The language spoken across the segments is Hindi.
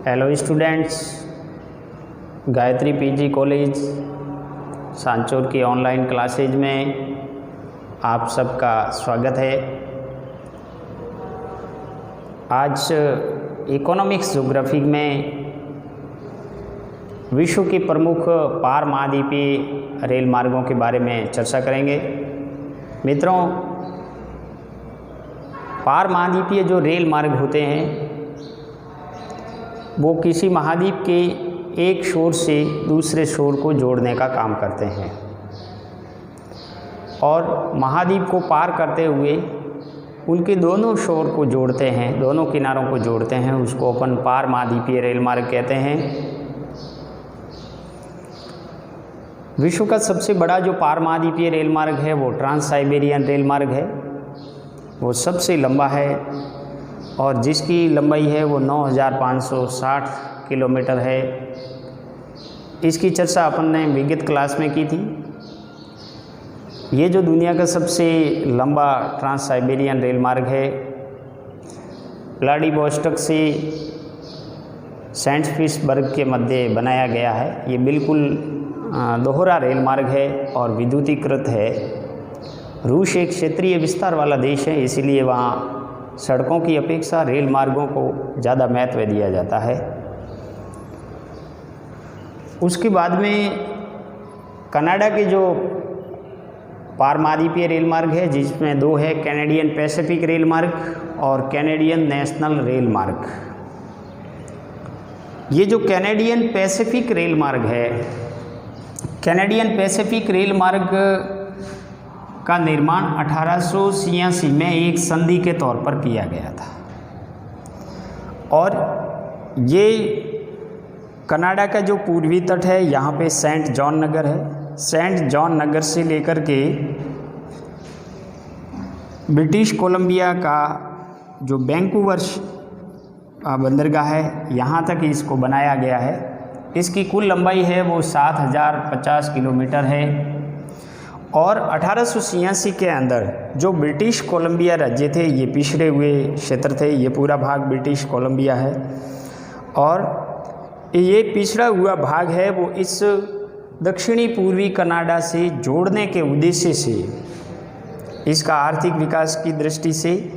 Hello students, Gayatri PG college Sanchore की ऑनलाइन क्लासेज में आप सबका स्वागत है। आज इकोनॉमिक्स ज्योग्राफी में विश्व के प्रमुख पार महाद्वीपीय रेल मार्गों के बारे में चर्चा करेंगे। मित्रों, पार महाद्वीपीय जो रेल मार्ग होते हैं वो किसी महाद्वीप के एक छोर से दूसरे छोर को जोड़ने का काम करते हैं और महाद्वीप को पार करते हुए उनके दोनों छोर को जोड़ते हैं, दोनों किनारों को जोड़ते हैं। उसको अपन पार महाद्वीपीय रेल मार्ग कहते हैं। विश्व का सबसे बड़ा जो पार महाद्वीपीय रेल मार्ग है वो ट्रांस साइबेरियन रेल मार्ग है। वो सबसे लंबा है और जिसकी लंबाई है वो 9,560 किलोमीटर है। इसकी चर्चा अपन ने विगत क्लास में की थी। ये जो दुनिया का सबसे लंबा ट्रांस साइबेरियन रेल मार्ग है, व्लादिवोस्टोक से सेंट पीटर्सबर्ग के मध्य बनाया गया है। ये बिल्कुल दोहरा रेल मार्ग है और विद्युतीकृत है। रूस एक क्षेत्रीय विस्तार वाला देश है, इसीलिए वहाँ सड़कों की अपेक्षा रेल मार्गों को ज़्यादा महत्व दिया जाता है। उसके बाद में कनाडा के जो पार महाद्वीपीय रेल मार्ग है, जिसमें दो है, कैनेडियन पैसिफिक रेल मार्ग और कैनेडियन नेशनल रेल मार्ग। ये जो कैनेडियन पैसिफिक रेल मार्ग है, कैनेडियन पैसिफिक रेल मार्ग का निर्माण 1886 में एक संधि के तौर पर किया गया था और ये कनाडा का जो पूर्वी तट है, यहाँ पे सेंट जॉन नगर है। सेंट जॉन नगर से लेकर के ब्रिटिश कोलंबिया का जो वैंकूवर बंदरगाह है, यहाँ तक इसको बनाया गया है। इसकी कुल लंबाई है वो 7,050 किलोमीटर है और 1886 के अंदर जो ब्रिटिश कोलंबिया राज्य थे, ये पिछड़े हुए क्षेत्र थे। ये पूरा भाग ब्रिटिश कोलंबिया है और ये पिछड़ा हुआ भाग है वो इस दक्षिणी पूर्वी कनाडा से जोड़ने के उद्देश्य से, इसका आर्थिक विकास की दृष्टि से,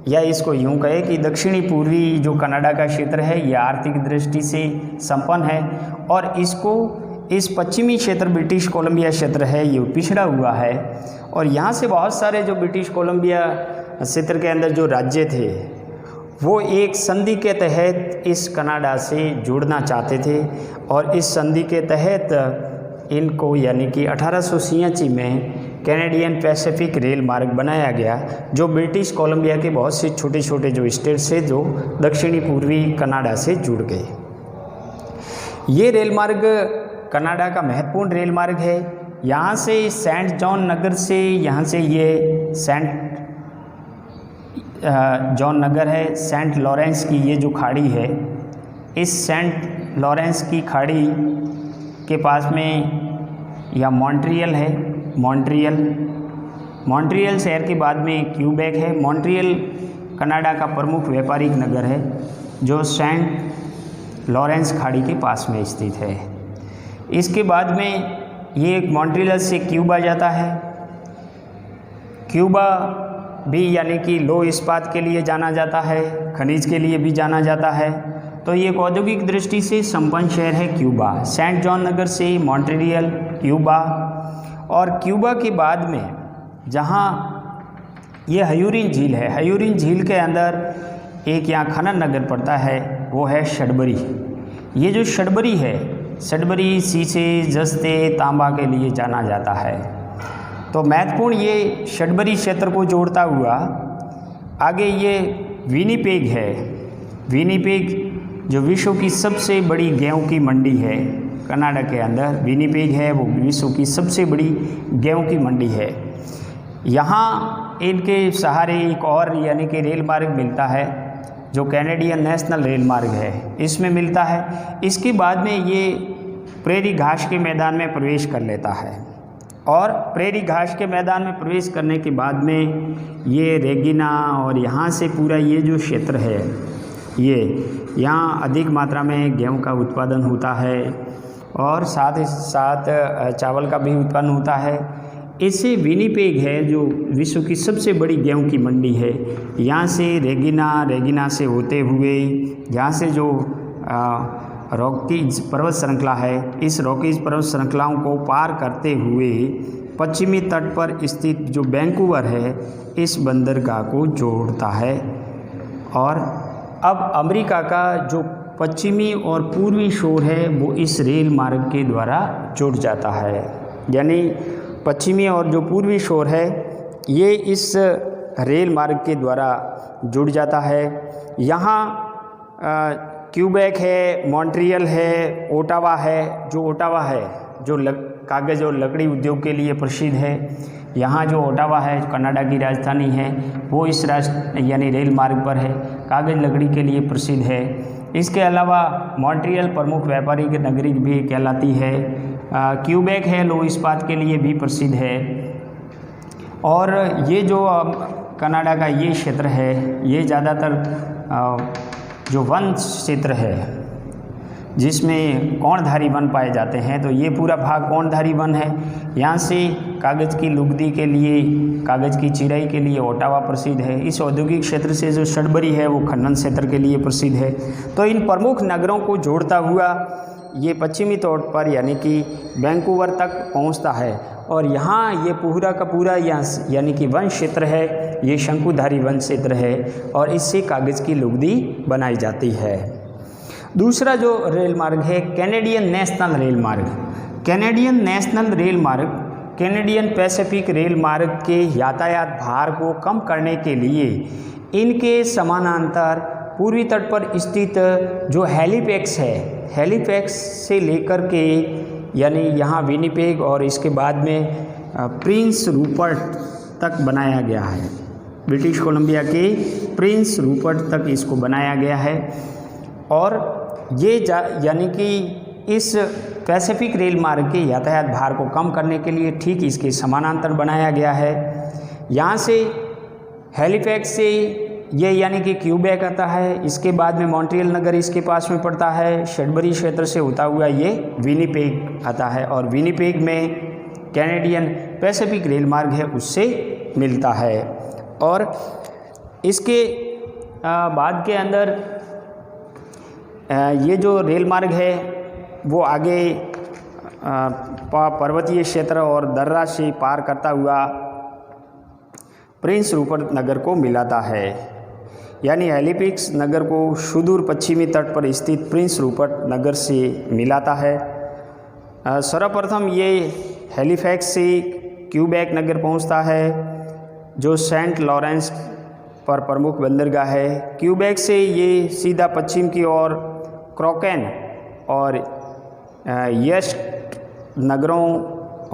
या इसको यूँ कहे कि दक्षिणी पूर्वी जो कनाडा का क्षेत्र है ये आर्थिक दृष्टि से संपन्न है और इसको इस पश्चिमी क्षेत्र ब्रिटिश कोलंबिया क्षेत्र है ये पिछड़ा हुआ है और यहाँ से बहुत सारे जो ब्रिटिश कोलंबिया क्षेत्र के अंदर जो राज्य थे वो एक संधि के तहत इस कनाडा से जुड़ना चाहते थे और इस संधि के तहत इनको यानी कि 1886 में कैनेडियन पैसिफिक रेल मार्ग बनाया गया, जो ब्रिटिश कोलंबिया के बहुत से छोटे छोटे जो स्टेट्स हैं जो दक्षिणी पूर्वी कनाडा से जुड़ गए। ये रेल मार्ग कनाडा का महत्वपूर्ण रेल मार्ग है। यहाँ से सेंट जॉन नगर से, यहाँ से ये सेंट जॉन नगर है, सेंट लॉरेंस की ये जो खाड़ी है, इस सेंट लॉरेंस की खाड़ी के पास में या मॉन्ट्रियल है। मॉन्ट्रियल शहर के बाद में क्यूबेक है। मॉन्ट्रियल कनाडा का प्रमुख व्यापारिक नगर है जो सेंट लॉरेंस खाड़ी के पास में स्थित है। इसके बाद में ये एक मॉन्ट्रियल से क्यूबा जाता है। क्यूबा भी यानी कि लौह इस्पात के लिए जाना जाता है, खनिज के लिए भी जाना जाता है। तो ये एक औद्योगिक दृष्टि से संपन्न शहर है क्यूबा। सेंट जॉन नगर से मॉन्ट्रियल, क्यूबा, और क्यूबा के बाद में जहाँ ये हयूरिन झील है, हयूरिन झील के अंदर एक यहाँ खनन नगर पड़ता है, वो है शडबरी। ये जो शडबरी है, शडबरी शीशे, जस्ते, तांबा के लिए जाना जाता है। तो महत्वपूर्ण ये शडबरी क्षेत्र को जोड़ता हुआ आगे ये विनिपेग है। विनिपेग जो विश्व की सबसे बड़ी गेहूं की मंडी है कनाडा के अंदर, विनिपेग है वो विश्व की सबसे बड़ी गेहूं की मंडी है। यहाँ इनके सहारे एक और यानी कि रेल मार्ग मिलता है जो कैनेडियन नेशनल रेल मार्ग है, इसमें मिलता है। इसके बाद में ये प्रेरी घास के मैदान में प्रवेश कर लेता है और प्रेरी घास के मैदान में प्रवेश करने के बाद में ये रेगिना और यहाँ से पूरा ये जो क्षेत्र है ये यहाँ अधिक मात्रा में गेहूं का उत्पादन होता है और साथ ही साथ चावल का भी उत्पादन होता है। इससे विनिपेग है जो विश्व की सबसे बड़ी गेहूं की मंडी है। यहाँ से रेगिना से होते हुए यहाँ से जो रॉकीज पर्वत श्रृंखला है, इस रॉकीज पर्वत श्रृंखलाओं को पार करते हुए पश्चिमी तट पर स्थित जो वैंकूवर है, इस बंदरगाह को जोड़ता है। और अब अमेरिका का जो पश्चिमी और पूर्वी छोर है वो इस रेल मार्ग के द्वारा जुड़ जाता है। यानी पश्चिमी और जो पूर्वी छोर है ये इस रेल मार्ग के द्वारा जुड़ जाता है। यहाँ क्यूबेक है, मॉन्ट्रियल है, ओटावा है। जो ओटावा है जो कागज़ और लकड़ी उद्योग के लिए प्रसिद्ध है। यहाँ जो ओटावा है कनाडा की राजधानी है, वो इस यानी रेल मार्ग पर है, कागज़ लकड़ी के लिए प्रसिद्ध है। इसके अलावा मॉन्ट्रियल प्रमुख व्यापारिक नगरी भी कहलाती है। क्यूबेक है लौह इस्पात के लिए भी प्रसिद्ध है। और ये जो कनाडा का ये क्षेत्र है ये ज़्यादातर जो वन क्षेत्र है जिसमें कोणधारी वन पाए जाते हैं, तो ये पूरा भाग कोणधारी वन है। यहाँ से कागज़ की लुगदी के लिए, कागज़ की चिराई के लिए ओटावा प्रसिद्ध है। इस औद्योगिक क्षेत्र से जो सडबरी है वो खनन क्षेत्र के लिए प्रसिद्ध है। तो इन प्रमुख नगरों को जोड़ता हुआ ये पश्चिमी तौर पर यानी कि वैंकूवर तक पहुँचता है। और यहाँ ये पूरा का पूरा यानी कि वन क्षेत्र है, ये शंकुधारी वन क्षेत्र है और इससे कागज़ की लुगदी बनाई जाती है। दूसरा जो रेल मार्ग है कैनेडियन नेशनल रेल मार्ग। कैनेडियन नेशनल रेल मार्ग कैनेडियन पैसिफिक रेल मार्ग के यातायात भार को कम करने के लिए इनके समानांतर पूर्वी तट पर स्थित जो हैलीफैक्स है, हैलीफैक्स से लेकर के यानी यहाँ विनिपेग और इसके बाद में प्रिंस रूपर्ट तक बनाया गया है। ब्रिटिश कोलंबिया के प्रिंस रूपर्ट तक इसको बनाया गया है। और ये यानी कि इस पैसिफिक रेल मार्ग के यातायात भार को कम करने के लिए ठीक इसके समानांतर बनाया गया है। यहाँ से हैलीफैक्स से ये यानी कि क्यूबेक आता है, इसके बाद में मॉन्ट्रियल नगर इसके पास में पड़ता है। सडबरी क्षेत्र से होता हुआ ये विनिपेग आता है और विनिपेग में कैनेडियन पैसिफिक रेल मार्ग है उससे मिलता है। और इसके बाद के अंदर ये जो रेल मार्ग है वो आगे पर्वतीय क्षेत्र और दर्रा से पार करता हुआ प्रिंस रूपर्ट नगर को मिलाता है। यानी हैलीफैक्स नगर को सुदूर पश्चिमी तट पर स्थित प्रिंस रूपर्ट नगर से मिलाता है। सर्वप्रथम ये हैलीफैक्स से क्यूबेक नगर पहुंचता है जो सेंट लॉरेंस पर प्रमुख बंदरगाह है। क्यूबेक से ये सीधा पश्चिम की ओर क्रॉकेन और येस्ट नगरों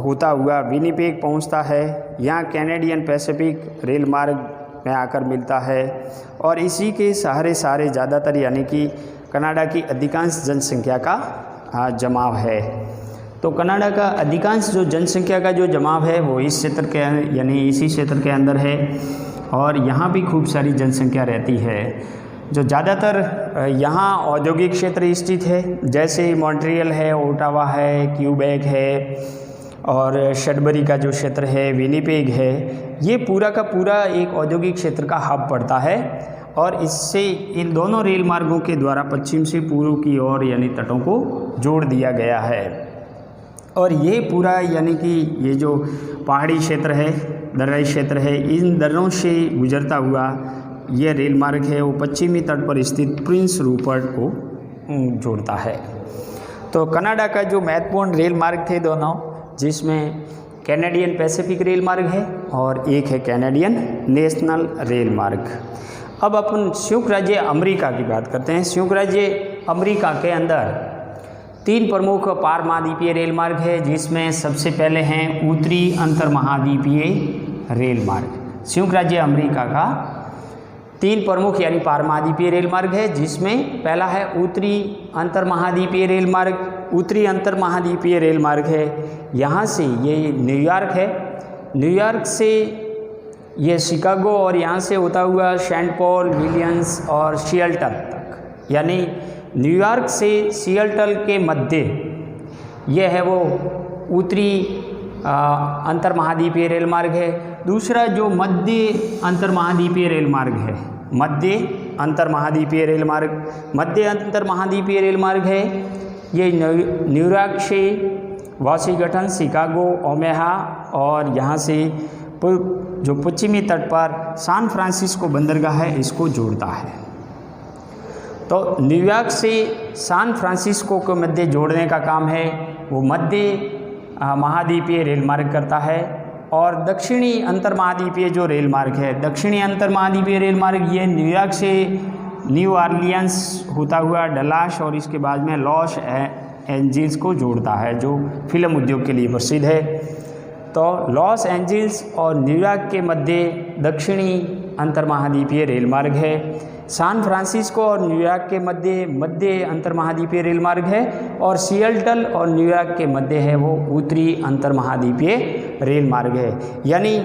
होता हुआ विनिपेग पहुंचता है। यहाँ कैनेडियन पैसिफिक रेल मार्ग में आकर मिलता है और इसी के सहारे सारे ज़्यादातर यानी कि कनाडा की अधिकांश जनसंख्या का जमाव है। तो कनाडा का अधिकांश जो जनसंख्या का जो जमाव है वो इस क्षेत्र के यानी इसी क्षेत्र के अंदर है और यहाँ भी खूब सारी जनसंख्या रहती है। जो ज़्यादातर यहाँ औद्योगिक क्षेत्र स्थित है, जैसे मॉन्ट्रियल है, ओटावा है, क्यूबेक है और सडबरी का जो क्षेत्र है, विनिपेग है, ये पूरा का पूरा एक औद्योगिक क्षेत्र का हब पड़ता है। और इससे इन दोनों रेल मार्गों के द्वारा पश्चिम से पूर्व की ओर यानी तटों को जोड़ दिया गया है। और ये पूरा यानी कि ये जो पहाड़ी क्षेत्र है, दर्राई क्षेत्र है, इन दर्रों से गुजरता हुआ ये रेल मार्ग है वो पश्चिमी तट पर स्थित प्रिंस रूपर्ट को जोड़ता है। तो कनाडा का जो महत्वपूर्ण रेल मार्ग थे दोनों, जिसमें कैनेडियन पैसिफिक रेल मार्ग है और एक है कैनेडियन नेशनल रेल मार्ग। अब अपन संयुक्त राज्य अमेरिका की बात करते हैं। संयुक्त राज्य अमेरिका के अंदर 3 प्रमुख पार महाद्वीपीय रेल मार्ग है, जिसमें सबसे पहले हैं उत्तरी अंतर महाद्वीपीय रेल मार्ग। संयुक्त राज्य अमेरिका का 3 प्रमुख यानी पार महाद्वीपीय रेल मार्ग है, जिसमें पहला है उत्तरी अंतर महाद्वीपीय रेल मार्ग। उत्तरी अंतर महाद्वीपीय रेल मार्ग है, यहाँ से ये न्यूयॉर्क है, न्यूयॉर्क से ये शिकागो और यहाँ से होता हुआ सेंट पॉल, विलियम्स और सिएटल तक यानी न्यूयॉर्क से सिएटल के मध्य ये है वो उत्तरी अंतर्महाद्वीपीय रेल मार्ग है। दूसरा जो मध्य अंतर्महाद्वीपीय रेल मार्ग है, मध्य अंतर्महाद्वीपीय रेल मार्ग है, ये न्यूयॉर्क से वाशिंगटन, शिकागो, ओमेहा और यहाँ से जो पश्चिमी तट पर सैन फ्रांसिस्को बंदरगाह है इसको जोड़ता है। तो न्यूयॉर्क से सैन फ्रांसिस्को को मध्य जोड़ने का काम है वो मध्य महाद्वीपीय रेल मार्ग करता है। और दक्षिणी अंतर्महाद्वीपीय जो रेल मार्ग है, दक्षिणी अंतर्महाद्वीपीय रेल मार्ग ये न्यूयॉर्क से न्यू ऑरलियंस होता हुआ डलास और इसके बाद में लॉस एंजिल्स को जोड़ता है, जो फिल्म उद्योग के लिए प्रसिद्ध है। तो लॉस एंजिल्स और न्यूयॉर्क के मध्य दक्षिणी अंतर्महाद्वीपीय रेल मार्ग है। सैन फ्रांसिस्को और न्यूयॉर्क के मध्य अंतर्महाद्वीपीय रेल मार्ग है। और सिएटल और न्यूयॉर्क के मध्य है वो उत्तरी अंतर्महाद्वीपीय रेल मार्ग है। यानी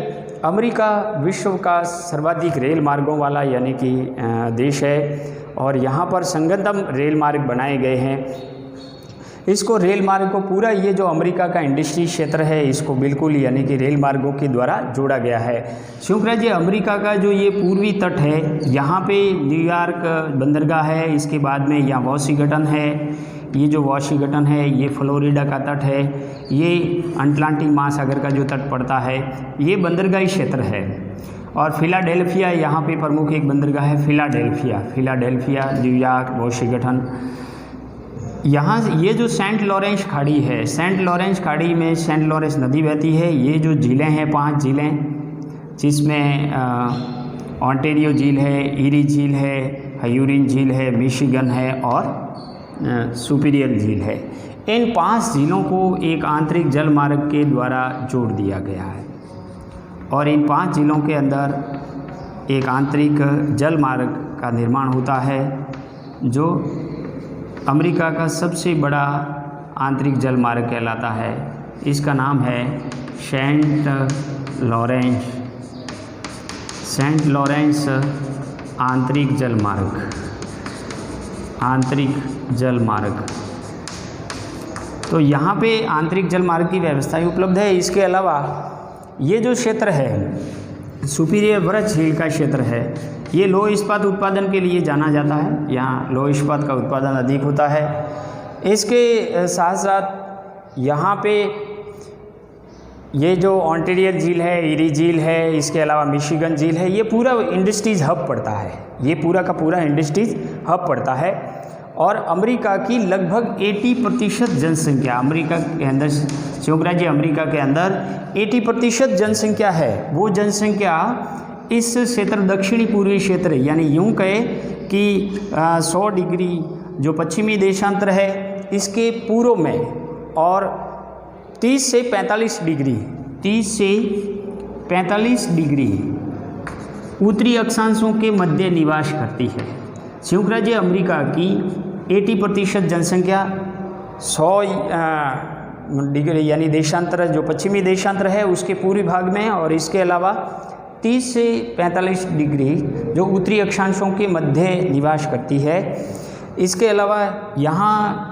अमेरिका विश्व का सर्वाधिक रेल मार्गों वाला यानी कि देश है और यहाँ पर संगतम रेल मार्ग बनाए गए हैं। इसको रेल मार्ग को पूरा ये जो अमेरिका का इंडस्ट्री क्षेत्र है इसको बिल्कुल यानी कि रेल मार्गों के द्वारा जोड़ा गया है। क्योंकि जी अमेरिका का जो ये पूर्वी तट है यहाँ पे न्यूयॉर्क बंदरगाह है, इसके बाद में यहाँ वाशिंगटन है, ये जो वाशिंगटन है ये फ्लोरिडा का तट है, ये अटलांटिक महासागर का जो तट पड़ता है ये बंदरगाही क्षेत्र है। और फिलाडेल्फिया यहाँ पे प्रमुख एक बंदरगाह है, फिलाडेल्फिया, न्यूयॉर्क, वाशिंगटन। यहाँ ये जो सेंट लॉरेंस खाड़ी है, सेंट लॉरेंस खाड़ी में सेंट लॉरेंस नदी बहती है। ये जो झीलें हैं 5 झीलें, जिसमें ऑन्टेरियो झील है, ईरी झील है, हयूरिन झील है, मिशिगन है और सुपीरियर झील है। इन 5 झीलों को एक आंतरिक जल मार्ग के द्वारा जोड़ दिया गया है और इन 5 झीलों के अंदर एक आंतरिक जल मार्ग का निर्माण होता है जो अमेरिका का सबसे बड़ा आंतरिक जल मार्ग कहलाता है। इसका नाम है सेंट लॉरेंस आंतरिक जल मार्ग। तो यहाँ पे आंतरिक जल मार्ग की व्यवस्थाएं उपलब्ध है। इसके अलावा ये जो क्षेत्र है सुपीरियर ब्रज झील का क्षेत्र है, ये लौह इस्पात उत्पादन के लिए जाना जाता है। यहाँ लौह इस्पात का उत्पादन अधिक होता है। इसके साथ साथ यहाँ पे ये जो ऑन्टेरियो झील है, ईरी झील है, इसके अलावा मिशिगन झील है, ये पूरा इंडस्ट्रीज हब पड़ता है। ये पूरा का पूरा इंडस्ट्रीज हब पड़ता है और अमेरिका की लगभग 80% जनसंख्या अमेरिका के अंदर, चोपड़ा जी अमेरिका के अंदर 80% जनसंख्या है। वो जनसंख्या इस क्षेत्र दक्षिणी पूर्वी क्षेत्र यानी यूं कहे कि 100 डिग्री जो पश्चिमी देशांतर है इसके पूर्व में और 30 से 45 डिग्री उत्तरी अक्षांशों के मध्य निवास करती है। संयुक्त राज्य अमेरिका की 80% जनसंख्या 100 डिग्री यानी देशांतर जो पश्चिमी देशांतर है उसके पूर्वी भाग में और इसके अलावा 30 से 45 डिग्री जो उत्तरी अक्षांशों के मध्य निवास करती है। इसके अलावा यहाँ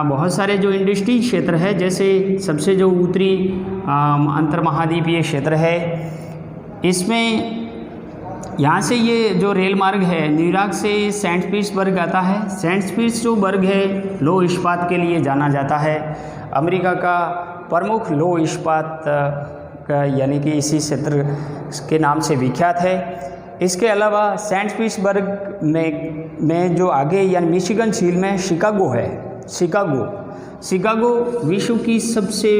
बहुत सारे जो इंडस्ट्री क्षेत्र है, जैसे सबसे जो उत्तरी अंतर्महाद्वीपीय क्षेत्र है, इसमें यहाँ से ये जो रेल मार्ग है न्यूयॉर्क से सेंट पीटर्सबर्ग आता है। सेंट पीटर्सबर्ग है लौह इस्पात के लिए जाना जाता है। अमेरिका का प्रमुख लौह इस्पात का यानी कि इसी क्षेत्र के नाम से विख्यात है। इसके अलावा सेंट पीटर्सबर्ग में जो आगे यानी मिशिगन झील में शिकागो है। शिकागो विश्व की सबसे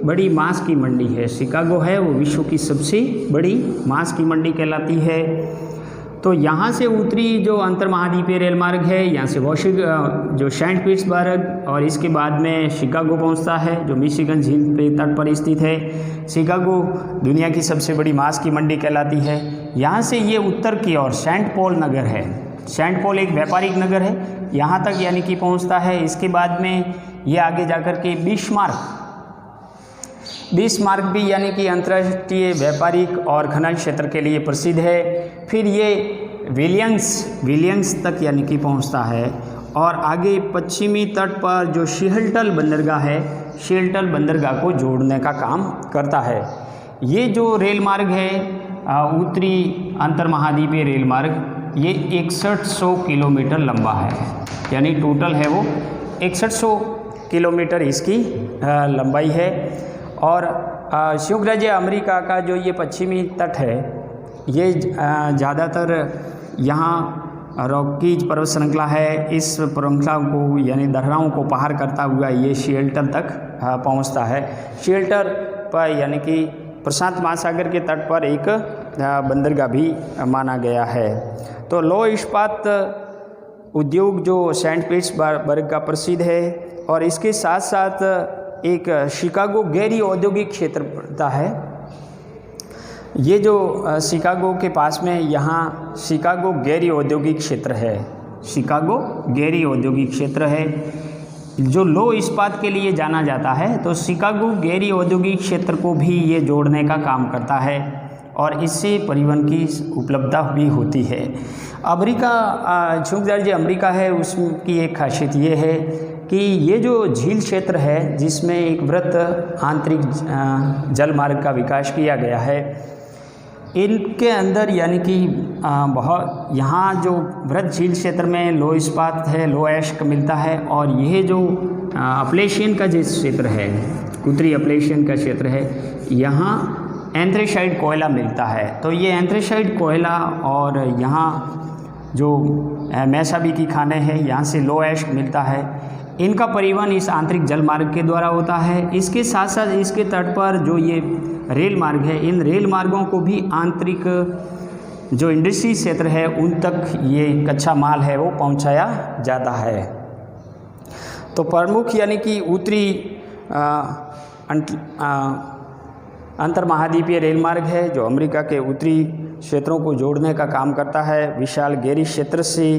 बड़ी मांस की मंडी है। शिकागो है वो विश्व की सबसे बड़ी मांस की मंडी कहलाती है। तो यहाँ से उत्तरी जो अंतर्महाद्वीपीय रेल मार्ग है, यहाँ से जो सेंट पीटर्सबर्ग और इसके बाद में शिकागो पहुँचता है जो मिशिगन झील पे तट पर स्थित है। शिकागो दुनिया की सबसे बड़ी मांस की मंडी कहलाती है। यहाँ से ये उत्तर की ओर सेंट पॉल नगर है। सेंट पॉल एक व्यापारिक नगर है, यहाँ तक यानी कि पहुँचता है। इसके बाद में ये आगे जाकर के बिस्मार्क भी यानी कि अंतर्राष्ट्रीय व्यापारिक और खनन क्षेत्र के लिए प्रसिद्ध है। फिर ये विलियंस तक यानी कि पहुंचता है और आगे पश्चिमी तट पर जो सियाटल बंदरगाह है, सियाटल बंदरगाह को जोड़ने का काम करता है। ये जो रेल मार्ग है उत्तरी अंतर्महाद्वीपीय रेल मार्ग, ये 6100 किलोमीटर लंबा है, यानी टोटल है वो 6100 किलोमीटर इसकी लंबाई है। और संयुक्त राज्य अमेरिका का जो ये पश्चिमी तट है, ये ज़्यादातर यहाँ रॉकीज पर्वत श्रृंखला है, इस श्रृंखला को यानी दर्राओं को पार करता हुआ ये सियाटल तक पहुँचता है। सियाटल पर यानी कि प्रशांत महासागर के तट पर एक बंदरगाह भी माना गया है। तो लौह इस्पात उद्योग जो सेंट पीटर्सबर्ग का प्रसिद्ध है और इसके साथ साथ एक शिकागो गैरी औद्योगिक क्षेत्र पड़ता है। ये जो शिकागो के पास में यहाँ शिकागो गैरी औद्योगिक क्षेत्र है, शिकागो गैरी औद्योगिक क्षेत्र है जो लौह इस्पात के लिए जाना जाता है। तो शिकागो गैरी औद्योगिक क्षेत्र को भी ये जोड़ने का काम करता है और इससे परिवहन की उपलब्धता भी होती है। अमेरिका, संयुक्त राज्य अमेरिका है, उसकी एक खासियत ये है कि ये जो झील क्षेत्र है जिसमें एक वृत्त आंतरिक जल मार्ग का विकास किया गया है, इनके अंदर यानी कि बहुत यहाँ जो वृत्त झील क्षेत्र में लौह इस्पात है, लौह ऐश मिलता है। और यह जो अपलेशियन का जो क्षेत्र है, उत्तरी अपलेशियन का क्षेत्र है, यहाँ एंथ्रेसाइट कोयला मिलता है। तो ये एंथ्रेसाइट कोयला और यहाँ जो मैसाबी की खाने हैं, यहाँ से लौह ऐश मिलता है, इनका परिवहन इस आंतरिक जल मार्ग के द्वारा होता है। इसके साथ साथ इसके तट पर जो ये रेल मार्ग है, इन रेल मार्गों को भी आंतरिक जो इंडस्ट्री क्षेत्र है उन तक ये कच्चा माल है वो पहुंचाया जाता है। तो प्रमुख यानी कि उत्तरी अंतर्महाद्वीपीय रेल मार्ग है जो अमेरिका के उत्तरी क्षेत्रों को जोड़ने का काम करता है। विशाल गैरी क्षेत्र से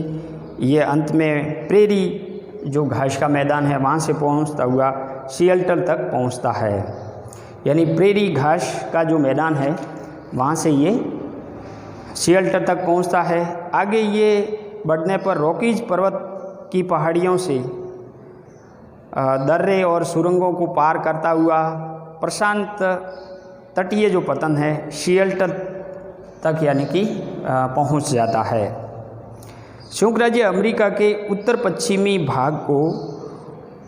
ये अंत में प्रेरी जो घास का मैदान है वहाँ से पहुँचता हुआ सियाटल तक पहुँचता है, यानी प्रेरी घास का जो मैदान है वहाँ से ये सियाटल तक पहुँचता है। आगे ये बढ़ने पर रॉकीज पर्वत की पहाड़ियों से दर्रे और सुरंगों को पार करता हुआ प्रशांत तटीय जो पतन है सियाटल तक यानी कि पहुँच जाता है। संयुक्त राज्य अमेरिका के उत्तर पश्चिमी भाग को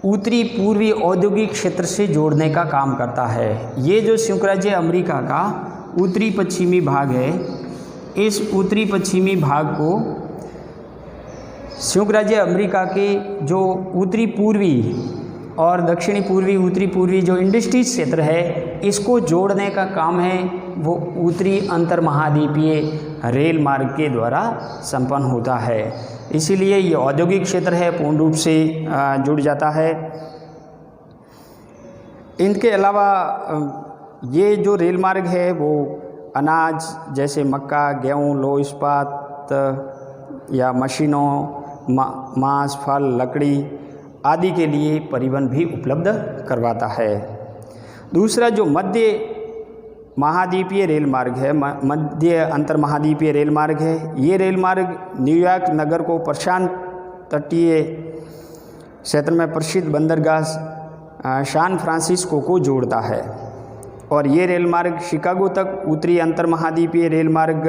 उत्तरी पूर्वी औद्योगिक क्षेत्र से जोड़ने का काम करता है। ये जो संयुक्त राज्य अमेरिका का उत्तरी पश्चिमी भाग है, इस उत्तरी पश्चिमी भाग को संयुक्त राज्य अमेरिका के जो उत्तरी पूर्वी और दक्षिणी पूर्वी, उत्तरी पूर्वी जो इंडस्ट्री क्षेत्र है, इसको जोड़ने का काम है वो उत्तरी अंतर्महाद्वीपीय रेल मार्ग के द्वारा संपन्न होता है। इसीलिए ये औद्योगिक क्षेत्र है, पूर्ण रूप से जुड़ जाता है। इनके अलावा ये जो रेल मार्ग है वो अनाज जैसे मक्का, गेहूँ, लौह इस्पात या मशीनों, मांस, फल, लकड़ी आदि के लिए परिवहन भी उपलब्ध करवाता है। दूसरा जो मध्य महाद्वीपीय रेल मार्ग है, मध्य अंतर्महाद्वीपीय रेल मार्ग है, ये रेल मार्ग न्यूयॉर्क नगर को प्रशांत तटीय क्षेत्र में प्रसिद्ध बंदरगाह सैन फ्रांसिस्को को जोड़ता है। और ये रेल मार्ग शिकागो तक उत्तरी अंतर्महाद्वीपीय रेल मार्ग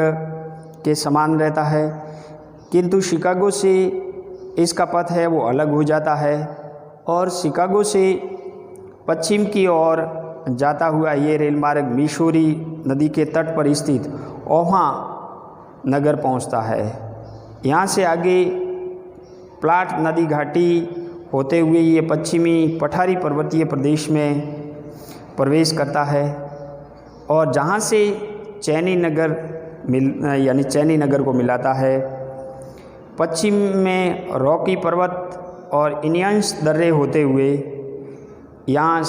के समान रहता है, किंतु शिकागो से इसका पथ है वो अलग हो जाता है और शिकागो से पश्चिम की ओर जाता हुआ ये रेल मार्ग मिसूरी नदी के तट पर स्थित ओहा नगर पहुंचता है। यहाँ से आगे प्लाट नदी घाटी होते हुए ये पश्चिमी पठारी पर्वतीय प्रदेश में प्रवेश करता है और जहाँ से चैनी नगर को मिलाता है। पश्चिम में रॉकी पर्वत और इंडियंस दर्रे होते हुए यहाँ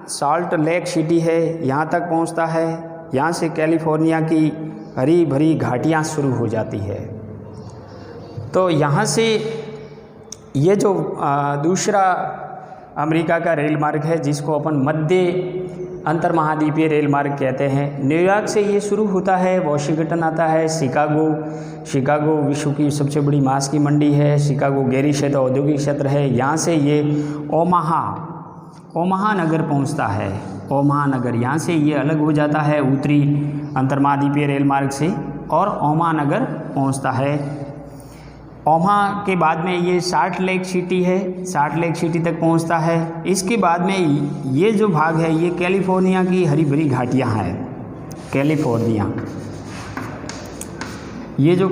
साल्ट लेक सिटी है, यहाँ तक पहुँचता है। यहाँ से कैलिफोर्निया की हरी भरी घाटियाँ शुरू हो जाती है। तो यहाँ से ये जो दूसरा अमेरिका का रेल मार्ग है जिसको अपन मध्य अंतर महाद्वीपीय रेल मार्ग कहते हैं। न्यूयॉर्क से ये शुरू होता है, वॉशिंगटन आता है, शिकागो विश्व की सबसे बड़ी मांस की मंडी है, शिकागो गहरी क्षेत्र औद्योगिक क्षेत्र है। यहाँ से ये ओमाहा नगर पहुँचता है, ओमाहा नगर, यहाँ से ये अलग हो जाता है उत्तरी अंतर महाद्वीपीय रेल मार्ग से और ओमाहा नगर पहुँचता है। ओमाहा के बाद में ये साल्ट लेक सिटी है, साल्ट लेक सिटी तक पहुंचता है। इसके बाद में ये जो भाग है ये कैलिफोर्निया की हरी भरी घाटियां हैं, कैलिफोर्निया, ये जो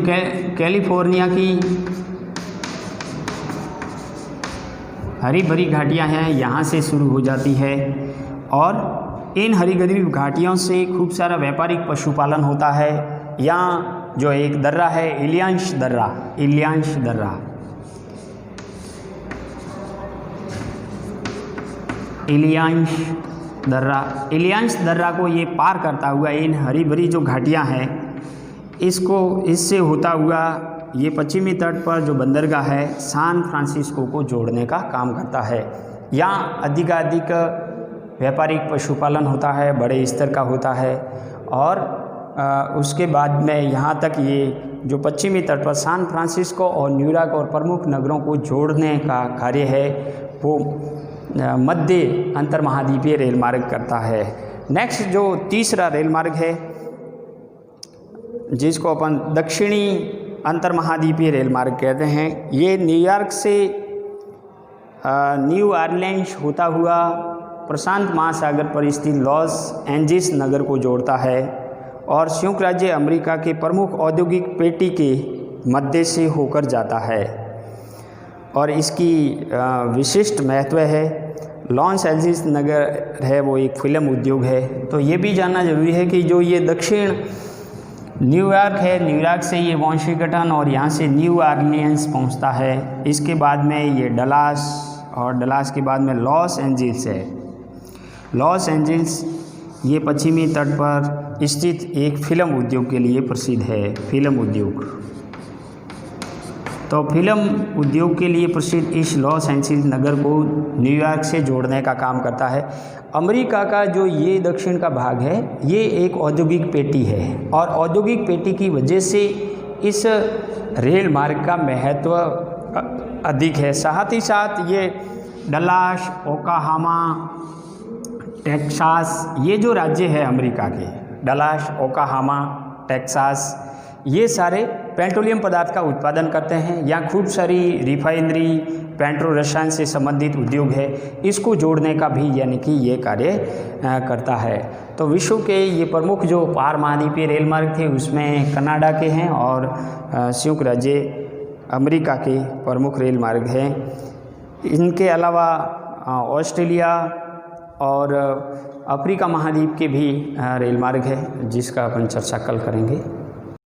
कैलिफोर्निया की हरी भरी घाटियां हैं यहाँ से शुरू हो जाती है और इन हरी भरी घाटियों से खूब सारा व्यापारिक पशुपालन होता है। यहाँ जो एक दर्रा है इलियांश दर्रा, इलियांश दर्रा को ये पार करता हुआ इन हरी भरी जो घाटियाँ हैं इससे होता हुआ ये पश्चिमी तट पर जो बंदरगाह है सैन फ्रांसिस्को को जोड़ने का काम करता है। यहाँ अधिकाधिक व्यापारिक पशुपालन होता है, बड़े स्तर का होता है और उसके बाद में यहाँ तक ये जो पश्चिमी तट पर सैन फ्रांसिस्को और न्यूयॉर्क और प्रमुख नगरों को जोड़ने का कार्य है वो मध्य अंतर महाद्वीपीय रेल मार्ग करता है। नेक्स्ट जो तीसरा रेल मार्ग है जिसको अपन दक्षिणी अंतर महाद्वीपीय रेल मार्ग कहते हैं, ये न्यूयॉर्क से न्यू ऑरलीन्स होता हुआ प्रशांत महासागर पर स्थित लॉस एंजिल्स नगर को जोड़ता है और संयुक्त राज्य अमेरिका के प्रमुख औद्योगिक पेटी के मध्य से होकर जाता है और इसकी विशिष्ट महत्व है। लॉस एंजिल्स नगर है वो एक फिल्म उद्योग है। तो ये भी जानना जरूरी है कि जो ये दक्षिण न्यूयॉर्क है, न्यूयॉर्क से ये वॉशिंगटन और यहाँ से न्यू ऑरलीन्स पहुँचता है। इसके बाद में ये डलास और डलास के बाद में लॉस एंजिल्स है। लॉस एंजिल्स ये पश्चिमी तट पर स्थित एक फिल्म उद्योग के लिए प्रसिद्ध है, फिल्म उद्योग। तो फिल्म उद्योग के लिए प्रसिद्ध इस लॉस एंजिल्स नगर को न्यूयॉर्क से जोड़ने का काम करता है। अमेरिका का जो ये दक्षिण का भाग है ये एक औद्योगिक पेटी है और औद्योगिक पेटी की वजह से इस रेल मार्ग का महत्व अधिक है। साथ ही साथ ये डलास, ओक्लाहोमा, टेक्सास, ये जो राज्य है अमेरिका के, डलास, ओक्लाहोमा, टेक्सास, ये सारे पेट्रोलियम पदार्थ का उत्पादन करते हैं। यहाँ खूब सारी रिफाइनरी, पेट्रो रसायन से संबंधित उद्योग है, इसको जोड़ने का भी यानी कि ये कार्य करता है। तो विश्व के ये प्रमुख जो पार महाद्वीपीय रेल मार्ग थे उसमें कनाडा के हैं और संयुक्त राज्य अमेरिका के प्रमुख रेल मार्ग हैं। इनके अलावा ऑस्ट्रेलिया और अफ्रीका महाद्वीप के भी रेल मार्ग है जिसका अपन चर्चा कल करेंगे।